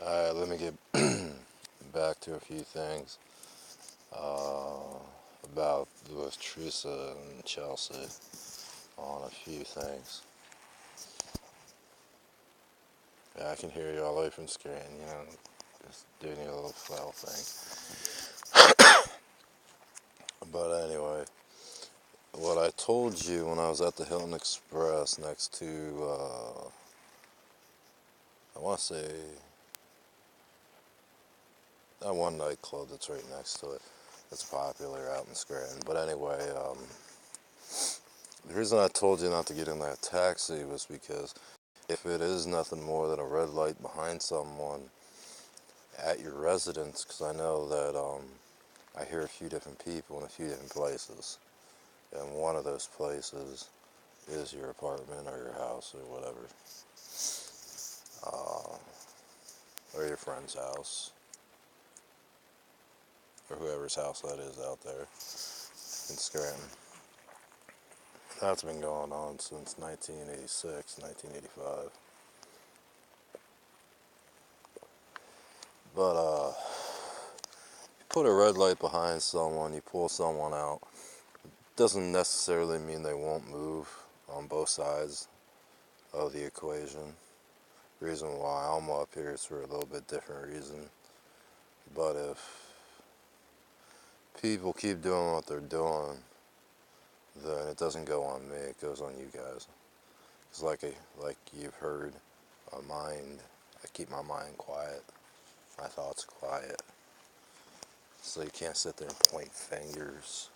Alright, let me get back to a few things about with Teresa and Chelsea on a few things. Yeah, I can hear you all the way from Scranton, just doing a little flow thing. But anyway, what I told you when I was at the Hilton Express next to, I want to say, that one nightclub that's right next to it. It's popular out in Scranton. But anyway, the reason I told you not to get in that taxi was because if it is nothing more than a red light behind someone at your residence, because I know that I hear a few different people in a few different places, and one of those places is your apartment or your house or whatever, or your friend's house, or whoever's house that is out there in Scranton. That's been going on since 1986, 1985. But you put a red light behind someone, you pull someone out, doesn't necessarily mean they won't move on both sides of the equation. Reason why I'm up here is for a little bit different reason. But if people keep doing what they're doing, then it doesn't go on me, it goes on you guys. It's like you've heard, I keep my mind quiet, my thoughts quiet. So you can't sit there and point fingers.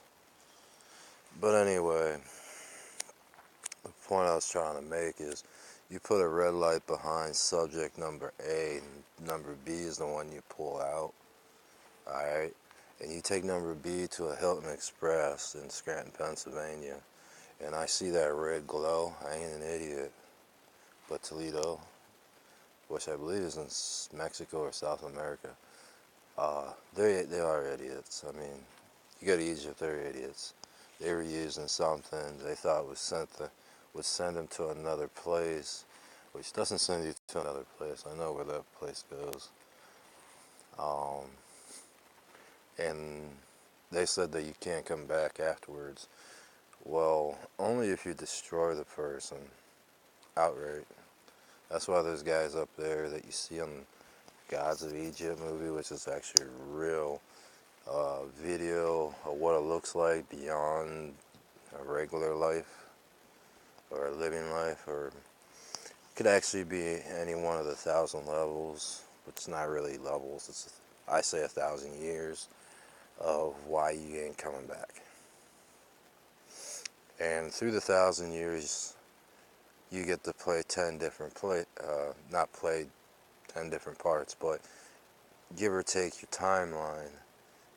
But anyway, the point I was trying to make is you put a red light behind subject number A, and number B is the one you pull out, alright? And you take number B to a Hilton Express in Scranton, Pennsylvania, and I see that red glow. I ain't an idiot. But Toledo, which I believe is in Mexico or South America, they are idiots. I mean, you go to Egypt, they're idiots. They were using something they thought would send them to another place, which doesn't send you to another place. I know where that place goes. And they said that you can't come back afterwards. Well, only if you destroy the person outright. That's why those guys up there that you see on Gods of Egypt movie, which is actually a real video of what it looks like beyond a regular life or a living life, or could actually be any one of the 1,000 levels, but it's not really levels. It's, I say, 1,000 years of why you ain't coming back. And through the 1,000 years, you get to play 10 different not play 10 different parts, but give or take your timeline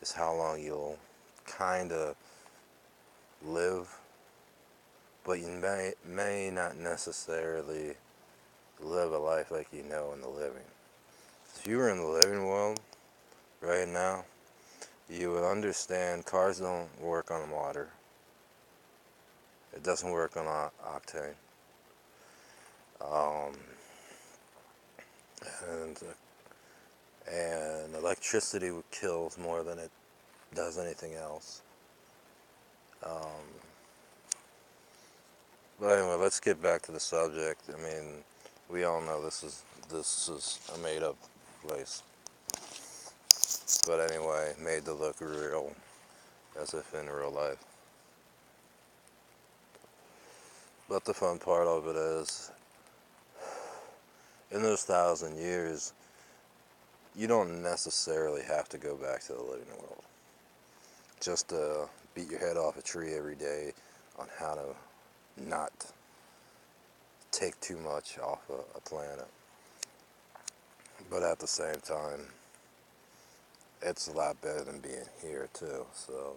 is how long you'll kind of live, but you may not necessarily live a life like you know in the living. If you were in the living world right now, you would understand cars don't work on water. It doesn't work on octane. Um, and, and electricity kills more than it does anything else. But anyway, let's get back to the subject. I mean, we all know this is a made up place. But anyway, made to look real, as if in real life. But the fun part of it is, in those 1,000 years, you don't necessarily have to go back to the living world. Just to beat your head off a tree every day on how to not take too much off a planet. But at the same time, it's a lot better than being here too. So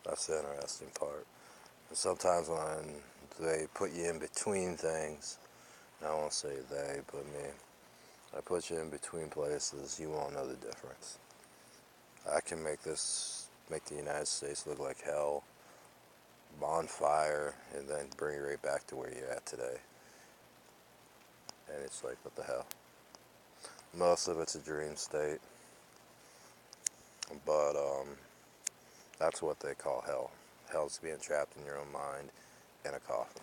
that's the interesting part. And sometimes when they put you in between things, I won't say they, but me, I put you in between places, you won't know the difference. I can make the United States look like hell, bonfire, and then bring you right back to where you're at today. And it's like, what the hell? Most of it's a dream state, but that's what they call hell. Hell's being trapped in your own mind in a coffin.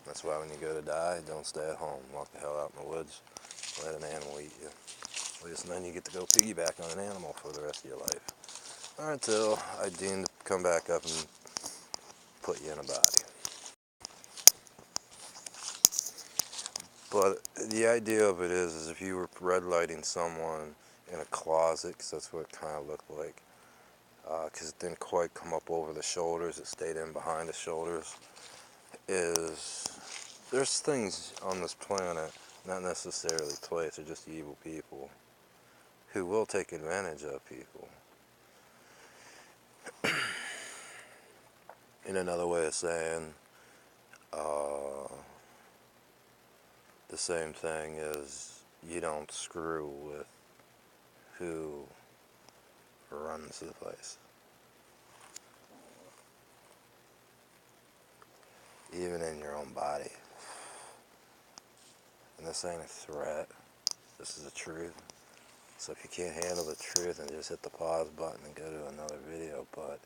That's why when you go to die, don't stay at home. Walk the hell out in the woods. Let an animal eat you. At least then you get to go piggyback on an animal for the rest of your life. Or until I deem to come back up and put you in a body. But the idea of it is if you were red lighting someone in a closet, because that's what it kind of looked like, because it didn't quite come up over the shoulders, it stayed in behind the shoulders, is there's things on this planet, not necessarily place, they're just evil people, who will take advantage of people. In another way of saying, the same thing is you don't screw with who runs the place. Even in your own body. And this ain't a threat. This is the truth. So if you can't handle the truth, then just hit the pause button and go to another video. But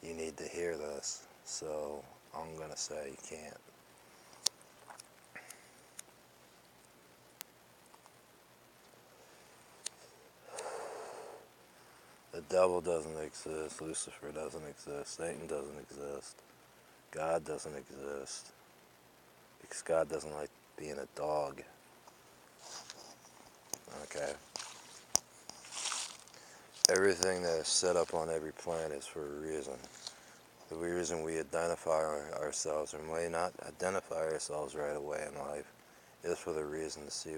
you need to hear this. So I'm going to say you can't. The devil doesn't exist. Lucifer doesn't exist. Satan doesn't exist. God doesn't exist. Because God doesn't like being a dog. Okay? Everything that is set up on every planet is for a reason. The reason we identify ourselves, or may not identify ourselves right away in life, is for the reason to see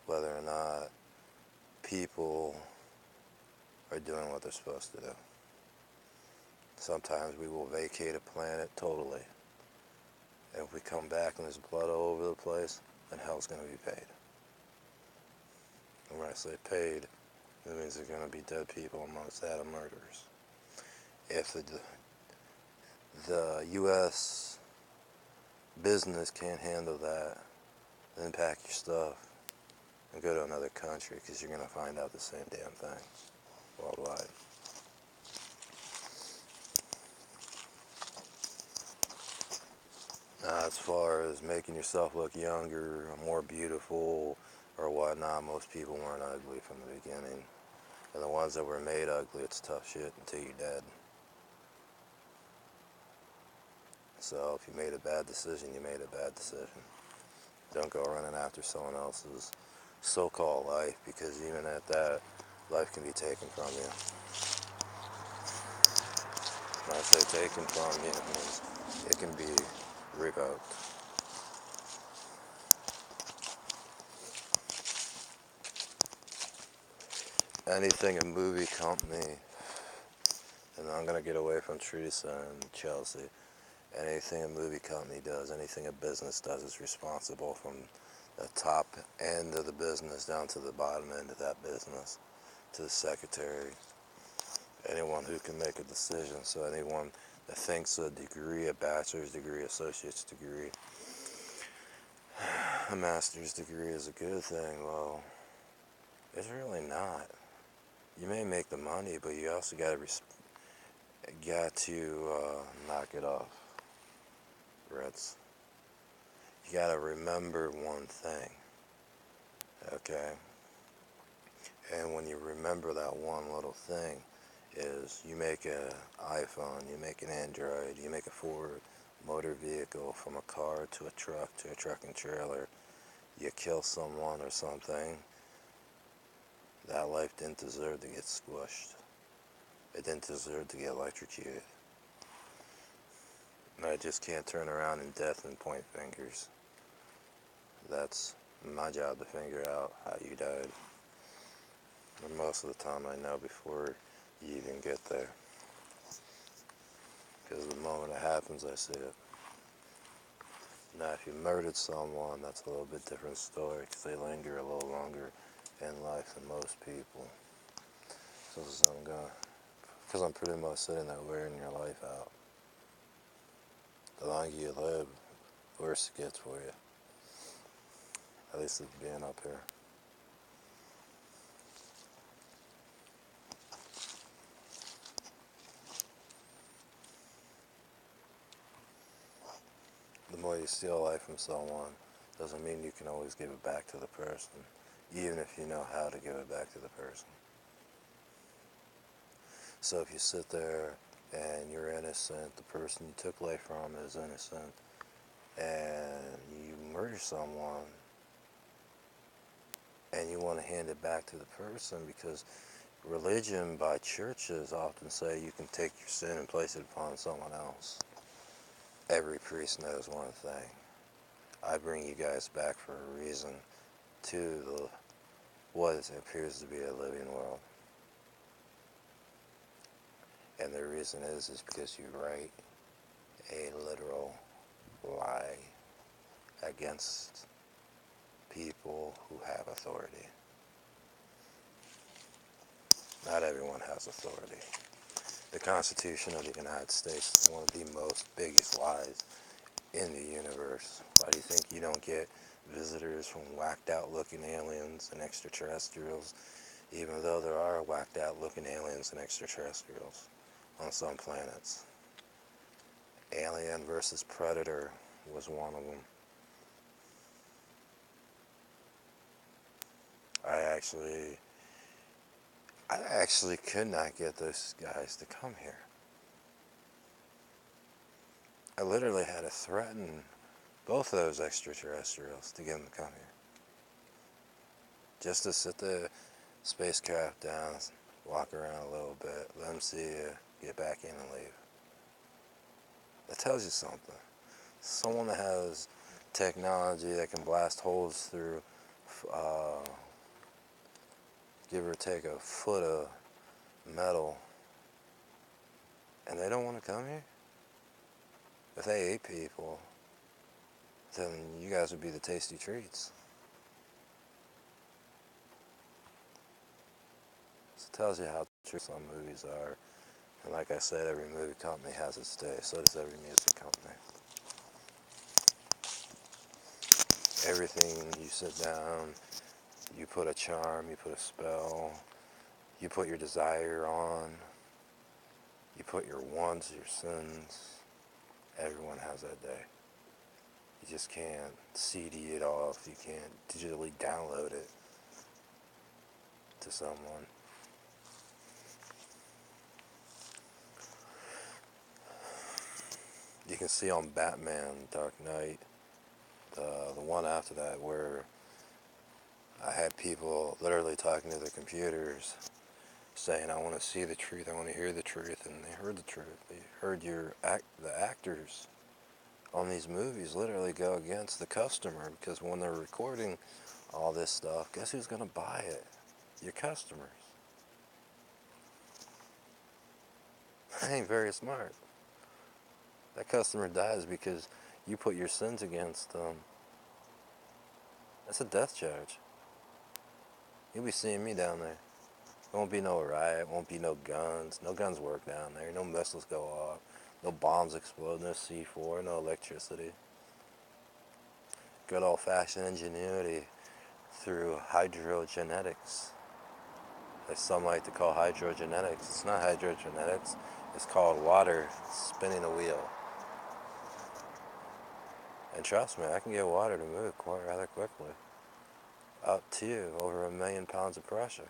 whether or not people are doing what they're supposed to do. Sometimes we will vacate a planet totally. And if we come back and there's blood all over the place, then hell's going to be paid. And when I say paid, it means there's going to be dead people amongst that of murderers. If the U.S. business can't handle that, then pack your stuff and go to another country, because you're going to find out the same damn thing worldwide. As far as making yourself look younger, more beautiful, or whatnot, most people weren't ugly from the beginning. And the ones that were made ugly, it's tough shit until you're dead. So if you made a bad decision, you made a bad decision. Don't go running after someone else's so-called life, because even at that, life can be taken from you. When I say taken from you, it means it can be revoked. Anything a movie company, and I'm going to get away from Teresa and Chelsea, anything a movie company does, anything a business does is responsible from the top end of the business down to the bottom end of that business, to the secretary, anyone who can make a decision. So anyone that thinks a degree, a bachelor's degree, associate's degree, a master's degree is a good thing, well, it's really not. You may make the money, but you also got to knock it off, Reds. You got to remember one thing, okay? And when you remember that one little thing is you make an iPhone, you make an Android, you make a Ford motor vehicle, from a car to a truck and trailer, you kill someone or something, that life didn't deserve to get squished. It didn't deserve to get electrocuted. And I just can't turn around in death and point fingers. That's my job to figure out how you died. And most of the time I know before you even get there. Because the moment it happens, I see it. Now, if you murdered someone, that's a little bit different story, because they linger a little longer in life than most people. So I'm going, because I'm pretty much sitting there wearing your life out. The longer you live, the worse it gets for you. At least it's being up here. The more you steal life from someone, doesn't mean you can always give it back to the person, even if you know how to give it back to the person. So if you sit there and you're innocent, the person you took life from is innocent, and you murder someone, and you want to hand it back to the person, because religion by churches often say you can take your sin and place it upon someone else. Every priest knows one thing. I bring you guys back for a reason to what appears to be a living world. And the reason is because you write a literal lie against people who have authority. Not everyone has authority. The Constitution of the United States is one of the most biggest lies in the universe. Why do you think you don't get visitors from whacked out looking aliens and extraterrestrials, even though there are whacked out looking aliens and extraterrestrials on some planets? Alien versus Predator was one of them. I actually could not get those guys to come here. I literally had to threaten both of those extraterrestrials to get them to come here. Just to sit the spacecraft down, walk around a little bit, let them see you, get back in and leave. That tells you something. Someone that has technology that can blast holes through, give or take a foot of metal, and they don't want to come here? If they ate people, then you guys would be the tasty treats. So it tells you how true some movies are. And like I said, every movie company has its day. So does every music company. Everything you sit down, you put a charm, you put a spell, you put your desire on, you put your wants, your sins. Everyone has that day. You just can't CD it off. You can't digitally download it to someone. You can see on Batman Dark Knight, the one after that, where I had people literally talking to their computers saying, I want to see the truth, I want to hear the truth, and they heard the truth. They heard the actors on these movies literally go against the customer, because when they're recording all this stuff, guess who's going to buy it? Your customers. That ain't very smart. That customer dies because you put your sins against them. That's a death charge. You'll be seeing me down there. Won't be no riot, won't be no guns. No guns work down there. No missiles go off. No bombs explode, no C4, no electricity. Good old-fashioned ingenuity through hydrogenetics. As some like to call hydrogenetics. It's not hydrogenetics. It's called water spinning a wheel. And trust me, I can get water to move quite rather quickly. Up to over 1 million pounds of pressure.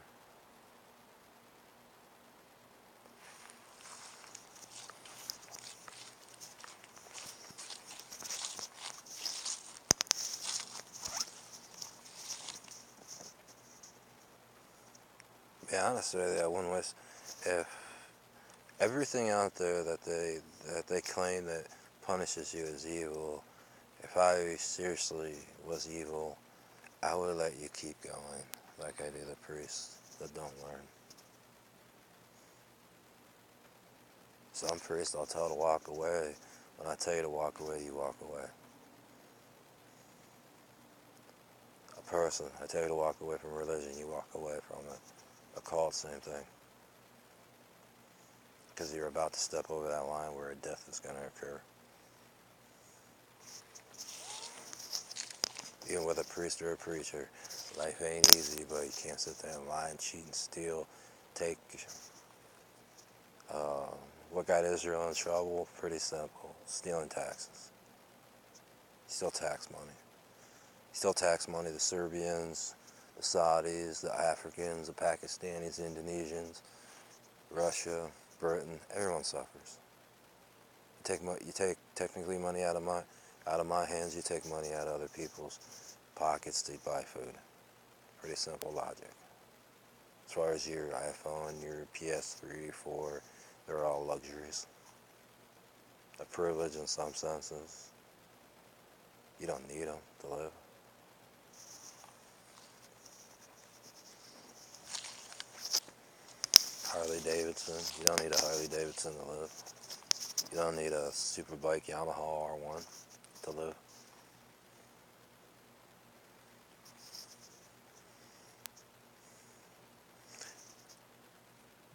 To be honest with you, I wouldn't wish if everything out there that they claim that punishes you as evil, if I seriously was evil, I would let you keep going, like I do the priests that don't learn. Some priests I'll tell to walk away. When I tell you to walk away, you walk away. A person, I tell you to walk away from religion, you walk away from it. A cult, same thing. Because you're about to step over that line where a death is going to occur. Even with a priest or a preacher, life ain't easy, but you can't sit there and lie and cheat and steal. Take, what got Israel in trouble? Pretty simple. Stealing taxes. Still tax money. Still tax money, the Serbians, the Saudis, the Africans, the Pakistanis, the Indonesians, Russia, Britain, everyone suffers. You take technically money out of my hands, you take money out of other people's pockets to buy food. Pretty simple logic. As far as your iPhone, your PS3, 4, they're all luxuries. A privilege in some senses. You don't need them to live. Harley Davidson, you don't need a Harley Davidson to live. You don't need a Superbike Yamaha R1 to live.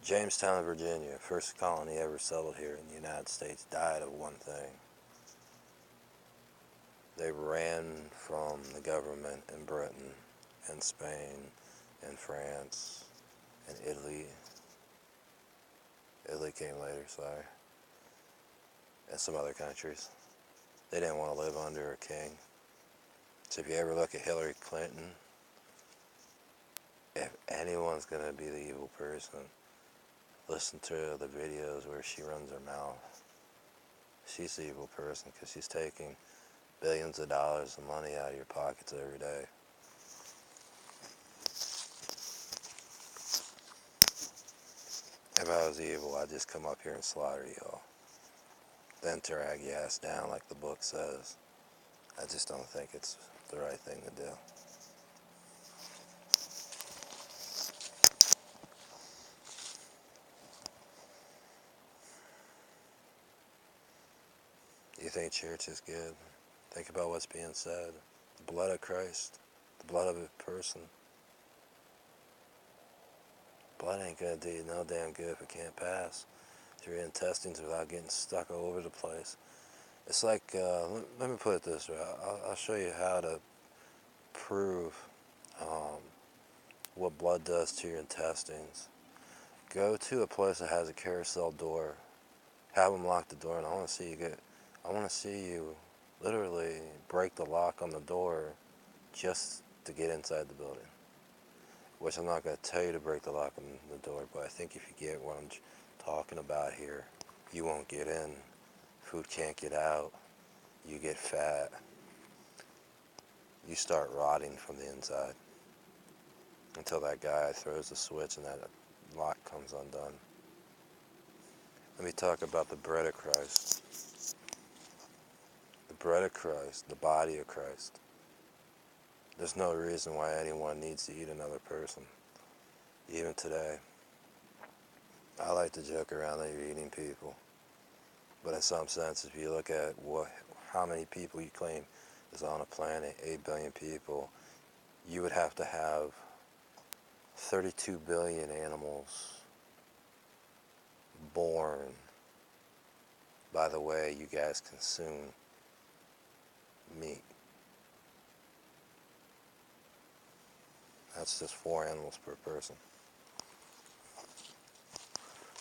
Jamestown, Virginia, first colony ever settled here in the United States, died of one thing. They ran from the government in Britain and Spain and France and Italy. Italy came later, sorry. And some other countries. They didn't want to live under a king. So if you ever look at Hillary Clinton, if anyone's going to be the evil person, listen to the videos where she runs her mouth. She's the evil person because she's taking billions of dollars of money out of your pockets every day. If I was evil, I'd just come up here and slaughter y'all. Then drag your ass down like the book says. I just don't think it's the right thing to do. You think church is good? Think about what's being said. The blood of Christ, the blood of a person. Blood ain't gonna do you no damn good if it can't pass through your intestines without getting stuck all over the place. It's like, let me put it this way. I'll show you how to prove what blood does to your intestines. Go to a place that has a carousel door. Have them lock the door, and I want to see you literally break the lock on the door just to get inside the building. Which I'm not going to tell you to break the lock on the door, but I think if you get what I'm talking about here, you won't get in. Food can't get out. You get fat. You start rotting from the inside until that guy throws the switch and that lock comes undone. Let me talk about the bread of Christ. The bread of Christ, the body of Christ. There's no reason why anyone needs to eat another person. Even today. I like to joke around that you're eating people. But in some sense, if you look at how many people you claim is on a planet, 8 billion people, you would have to have 32 billion animals born by the way you guys consume meat. That's just 4 animals per person.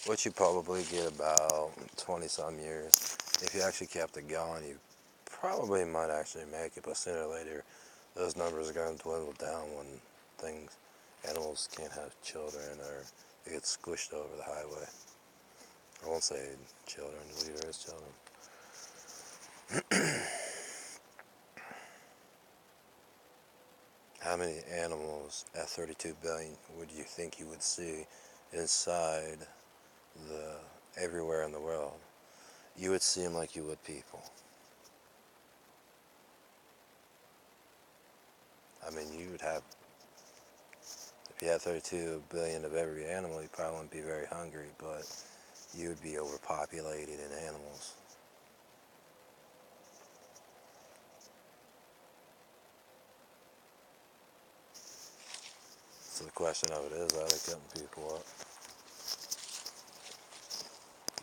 Which you probably get about 20 some years. If you actually kept it going, you probably might actually make it, but sooner or later, those numbers are going to dwindle down when animals can't have children or they get squished over the highway. I won't say children, leave it as children. How many animals at 32 billion would you think you would see inside everywhere in the world? You would see them like you would people. I mean, you would have, if you had 32 billion of every animal, you probably wouldn't be very hungry, but you would be overpopulated in animals. So the question of it is, are they cutting people up?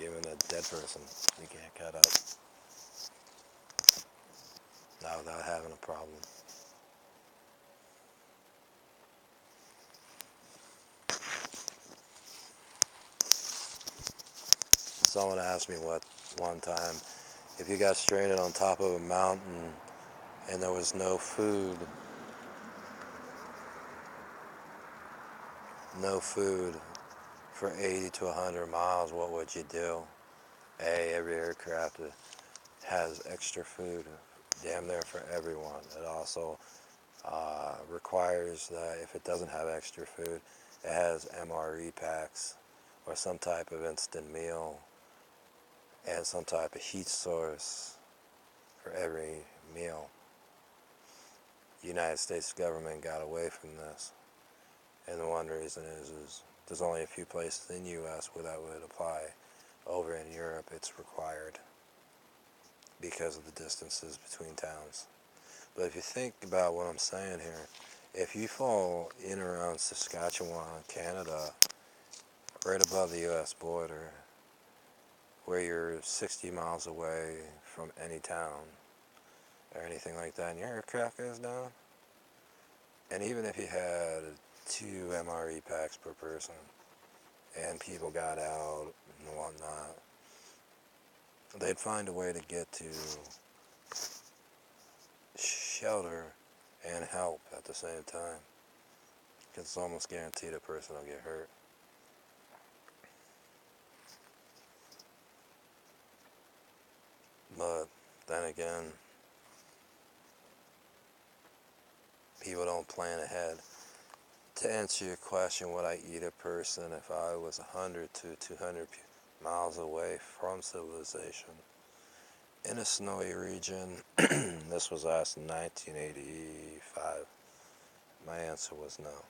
Even a dead person, you can't cut up. Not without having a problem. Someone asked me one time, if you got stranded on top of a mountain and there was no food for 80 to 100 miles, what would you do? Every aircraft has extra food, damn near for everyone. It also requires that if it doesn't have extra food, it has MRE packs or some type of instant meal and some type of heat source for every meal. The United States government got away from this, and the one reason is there's only a few places in the U.S. where that would apply. Over in Europe, it's required because of the distances between towns. But if you think about what I'm saying here, if you fall in around Saskatchewan, Canada, right above the U.S. border, where you're 60 miles away from any town or anything like that, and your aircraft goes down, and even if you had 2 MRE packs per person, and people got out and whatnot, they'd find a way to get to shelter and help at the same time, because it's almost guaranteed a person will get hurt. But then again, people don't plan ahead. To answer your question, would I eat a person if I was 100 to 200 miles away from civilization in a snowy region? This was asked in 1985. My answer was no.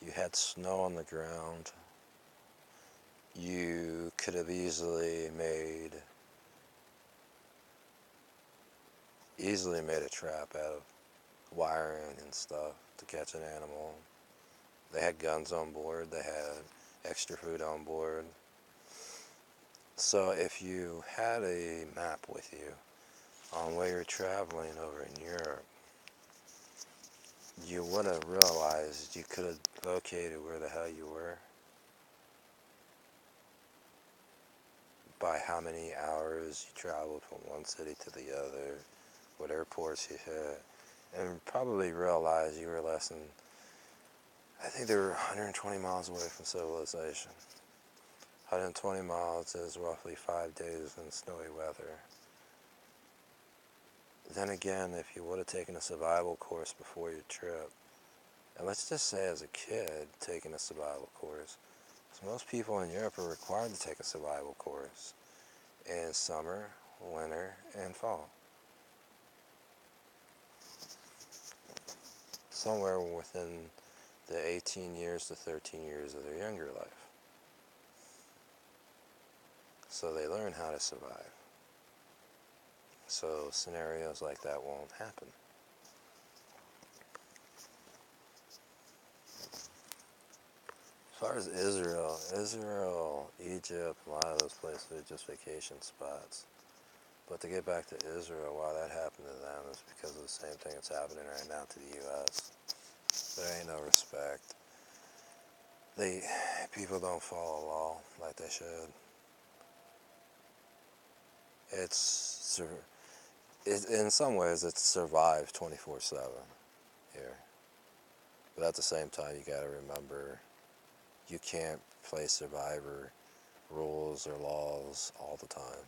You had snow on the ground. You could have easily made a trap out of wiring and stuff to catch an animal. They had guns on board. They had extra food on board. So if you had a map with you on where you're traveling over in Europe, you would have realized you could have located where the hell you were by how many hours you traveled from one city to the other, what airports you hit, and probably realized you were less than, I think they were 120 miles away from civilization. 120 miles is roughly 5 days in snowy weather. Then again, if you would have taken a survival course before your trip, and let's just say as a kid taking a survival course, because most people in Europe are required to take a survival course in summer, winter, and fall. Somewhere within the 18 years to 13 years of their younger life. So they learn how to survive. So scenarios like that won't happen. As far as Israel, Egypt, a lot of those places are just vacation spots. But to get back to Israel, why that happened to them is because of the same thing that's happening right now to the U.S. There ain't no respect. People don't follow law like they should. In some ways, it's survive 24/7 here. But at the same time, you got to remember, you can't play survivor rules or laws all the time.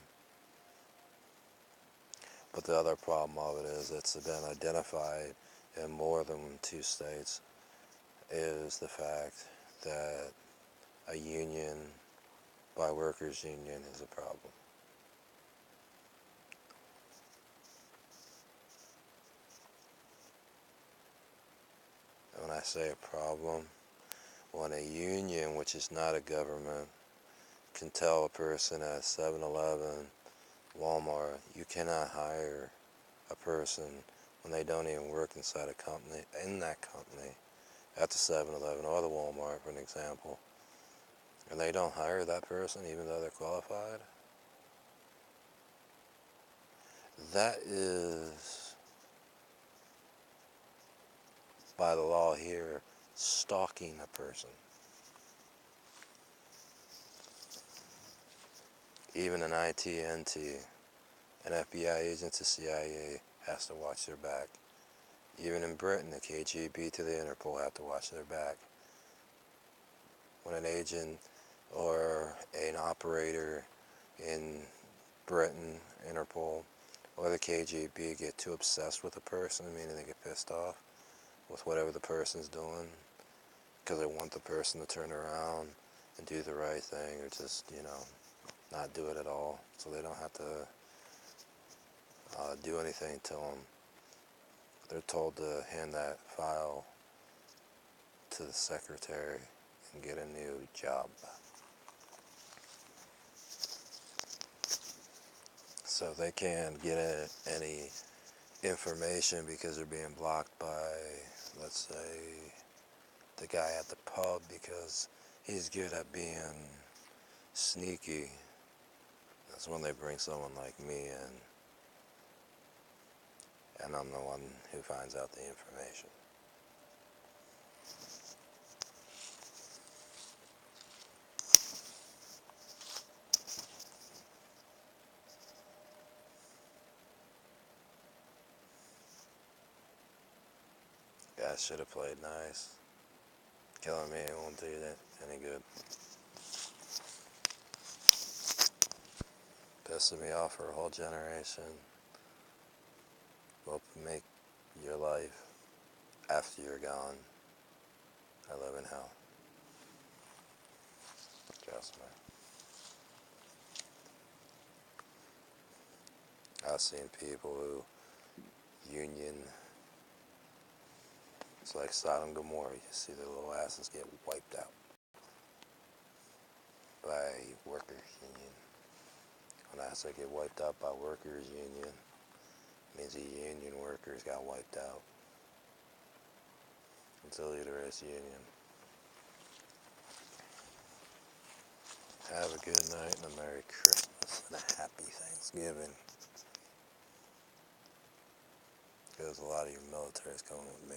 But the other problem of it is it's been identified in more than 2 states, is the fact that a union by workers' union is a problem. And when I say a problem, when a union, which is not a government, can tell a person at 7-Eleven, Walmart, you cannot hire a person when they don't even work inside a company, in that company, at the 7-Eleven or the Walmart, for an example, and they don't hire that person even though they're qualified, that is, by the law here, stalking a person. Even an IT&T, an FBI agent to CIA has to watch their back. Even in Britain, the KGB to the Interpol have to watch their back. When an agent or an operator in Britain, Interpol, or the KGB get too obsessed with a person, meaning they get pissed off with whatever the person's doing, because they want the person to turn around and do the right thing, or just, not do it at all, so they don't have to do anything to them. They're told to hand that file to the secretary and get a new job. So they can't get any information because they're being blocked by, let's say, the guy at the pub, because he's good at being sneaky. That's when they bring someone like me in, and I'm the one who finds out the information. Yeah, I should have played nice. Killing me won't do that any good. Pissing me off for a whole generation. Will make your life after you're gone. I live in hell. Trust me. I've seen people who union, it's like Sodom and Gomorrah. You see their little asses get wiped out by workers' union. When I say get wiped out by workers' union, it means the union workers got wiped out. It's a leaderless union. Have a good night and a Merry Christmas and a Happy Thanksgiving. Because a lot of your military is coming with me.